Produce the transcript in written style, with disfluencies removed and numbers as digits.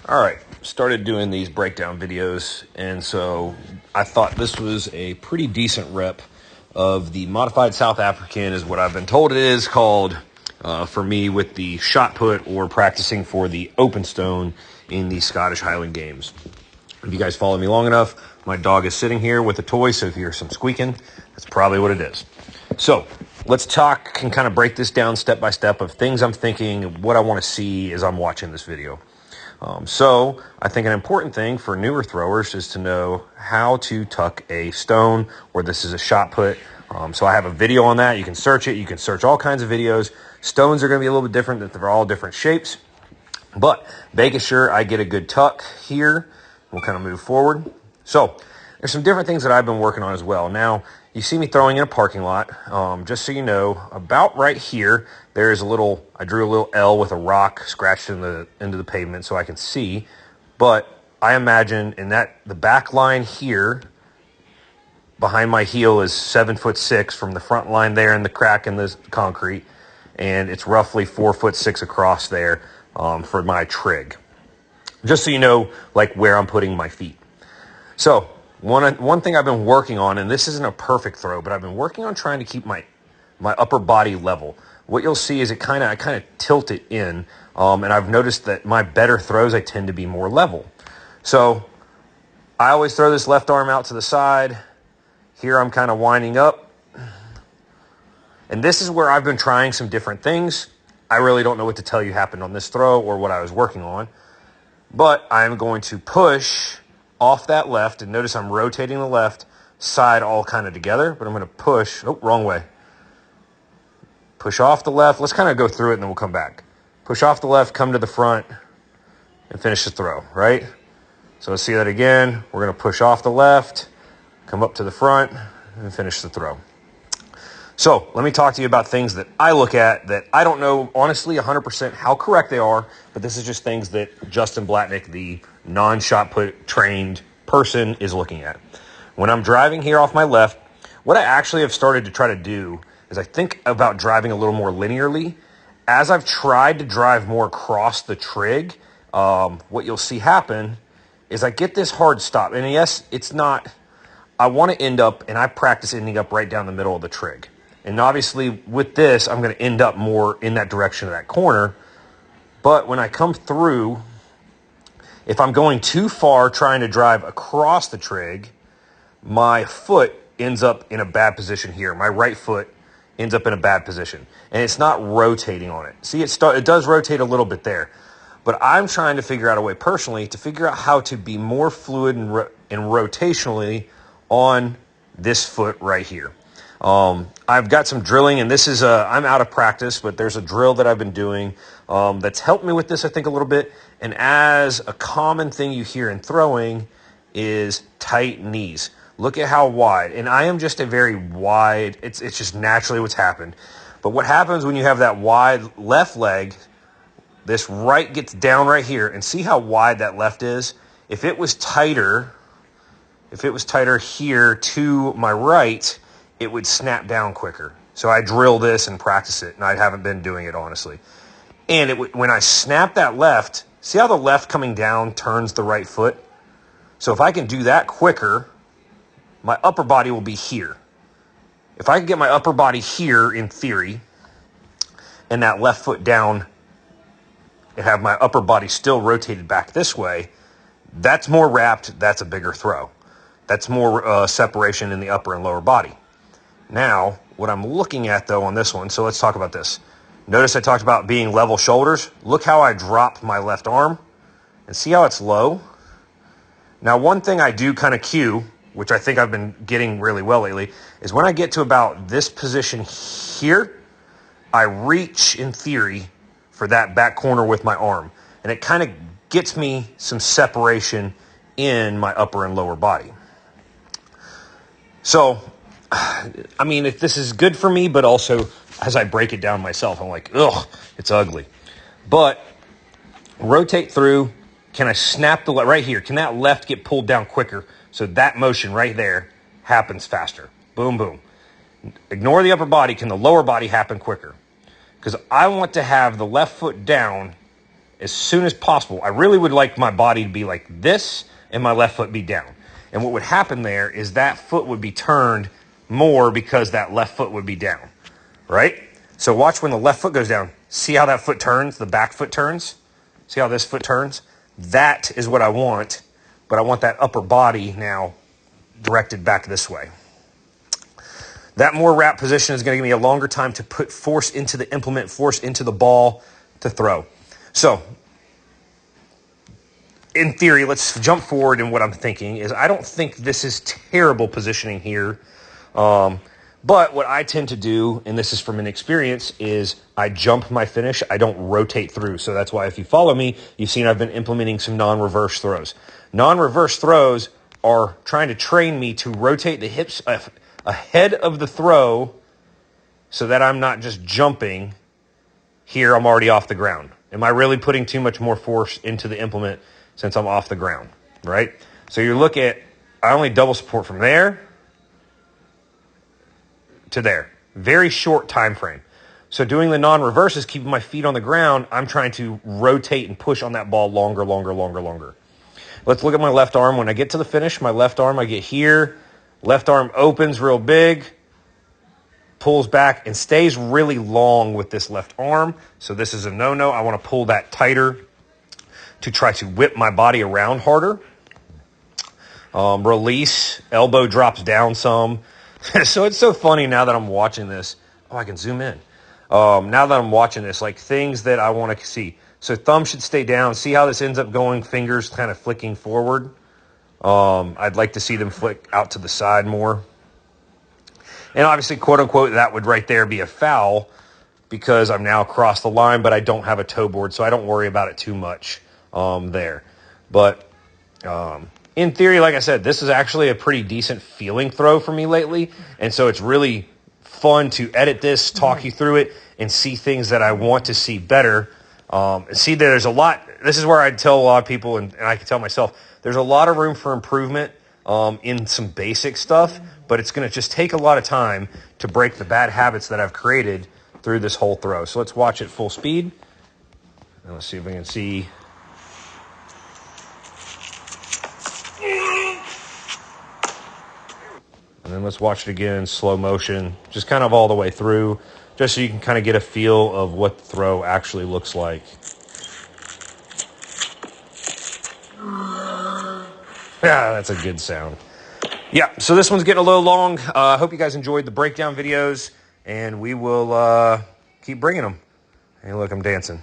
All right, started doing these breakdown videos, and so I thought this was a pretty decent rep of the modified South African, is what I've been told it is called for me with the shot put or practicing for the open stone in the Scottish Highland Games. If you guys follow me long enough, my dog is sitting here with a toy, so if you hear some squeaking, that's probably what it is. So let's talk and kind of break this down step by step of things I'm thinking, what I want to see as I'm watching this video. So I think an important thing for newer throwers is to know how to tuck a stone, or this is a shot put. So I have a video on that. You can search it. You can search all kinds of videos. Stones are going to be a little bit different, that they're all different shapes. But making sure I get a good tuck here, we'll kind of move forward. So there's some different things that I've been working on as well. Now, you see me throwing in a parking lot. Just so you know, about right here, there's I drew a little L with a rock scratched into the pavement so I can see. But I imagine the back line here, behind my heel is 7'6" from the front line there in the crack in the concrete. And it's roughly 4'6" across there for my trig. Just so you know, like, where I'm putting my feet. So one thing I've been working on, and this isn't a perfect throw, but I've been working on trying to keep my upper body level. What you'll see is I kind of tilt it in, and I've noticed that my better throws, I tend to be more level. So I always throw this left arm out to the side. Here I'm kind of winding up. And this is where I've been trying some different things. I really don't know what to tell you happened on this throw or what I was working on. But I'm going to push off that left, and notice I'm rotating the left side all kind of together, but I'm going to push, wrong way. Push off the left. Let's kind of go through it and then we'll come back. Push off the left, come to the front, and finish the throw, right? So let's see that again. We're going to push off the left, come up to the front, and finish the throw. So let me talk to you about things that I look at that I don't know, honestly, 100% how correct they are, but this is just things that Justin Blatnick, the non-shot put trained person, is looking at. When I'm driving here off my left, what I actually have started to try to do is I think about driving a little more linearly. As I've tried to drive more across the trig, what you'll see happen is I get this hard stop. And yes, it's not, I want to end up, and I practice ending up right down the middle of the trig. And obviously with this, I'm going to end up more in that direction of that corner. But when I come through, if I'm going too far trying to drive across the trig, my foot ends up in a bad position here. My right foot ends up in a bad position. And it's not rotating on it. See, it does rotate a little bit there. But I'm trying to figure out a way personally to figure out how to be more fluid and rotationally on this foot right here. I've got some drilling, and this is I'm out of practice, but there's a drill that I've been doing that's helped me with this, I think, a little bit. And as a common thing you hear in throwing is tight knees. Look at how wide. And I am just a very wide, it's just naturally what's happened. But what happens when you have that wide left leg, this right gets down right here, and see how wide that left is? If it was tighter here to my right, it would snap down quicker. So I drill this and practice it, and I haven't been doing it, honestly. And when I snap that left, see how the left coming down turns the right foot? So if I can do that quicker, my upper body will be here. If I can get my upper body here, in theory, and that left foot down and have my upper body still rotated back this way, that's more wrapped, that's a bigger throw. That's more separation in the upper and lower body. Now, what I'm looking at, though, on this one, so let's talk about this. Notice I talked about being level shoulders. Look how I drop my left arm, and see how it's low? Now, one thing I do kind of cue, which I think I've been getting really well lately, is when I get to about this position here, I reach, in theory, for that back corner with my arm. And it kind of gets me some separation in my upper and lower body. So, I mean, if this is good for me, but also as I break it down myself, I'm like, ugh, it's ugly. But rotate through. Can I snap the left right here? Can that left get pulled down quicker so that motion right there happens faster? Boom, boom. Ignore the upper body. Can the lower body happen quicker? Because I want to have the left foot down as soon as possible. I really would like my body to be like this and my left foot be down. And what would happen there is that foot would be turned more because that left foot would be down, right? So watch when the left foot goes down. See how that foot turns, the back foot turns? See how this foot turns? That is what I want, but I want that upper body now directed back this way. That more wrap position is going to give me a longer time to put force into the implement, force into the ball to throw. So, in theory, let's jump forward, and what I'm thinking is I don't think this is terrible positioning here. But what I tend to do, and this is from an experience, is I jump my finish. I don't rotate through. So that's why if you follow me, you've seen I've been implementing some non-reverse throws. Non-reverse throws are trying to train me to rotate the hips ahead of the throw so that I'm not just jumping. Here, I'm already off the ground. Am I really putting too much more force into the implement since I'm off the ground, right? So you look at, I only double support from there to there. Very short time frame. So doing the non-reverse is keeping my feet on the ground. I'm trying to rotate and push on that ball longer. Let's look at my left arm. When I get to the finish, my left arm, I get here. Left arm opens real big, pulls back, and stays really long with this left arm. So this is a no-no. I want to pull that tighter to try to whip my body around harder. Release, elbow drops down some. So it's so funny now that I'm watching this. Oh, I can zoom in. Now that I'm watching this, like things that I want to see. So thumb should stay down. See how this ends up going, fingers kind of flicking forward. I'd like to see them flick out to the side more. And obviously, quote unquote, that would right there be a foul because I'm now across the line, but I don't have a toe board, so I don't worry about it too much there. But in theory, like I said, this is actually a pretty decent feeling throw for me lately. And so it's really fun to edit this, talk you through it, and see things that I want to see better. And see that there's a lot. This is where I tell a lot of people, and I can tell myself, there's a lot of room for improvement in some basic stuff, but it's going to just take a lot of time to break the bad habits that I've created through this whole throw. So let's watch it full speed. And let's see if we can see. And then let's watch it again in slow motion, just kind of all the way through, just so you can kind of get a feel of what the throw actually looks like. Yeah, that's a good sound. Yeah, so this one's getting a little long. I hope you guys enjoyed the breakdown videos, and we will keep bringing them. Hey, look, I'm dancing.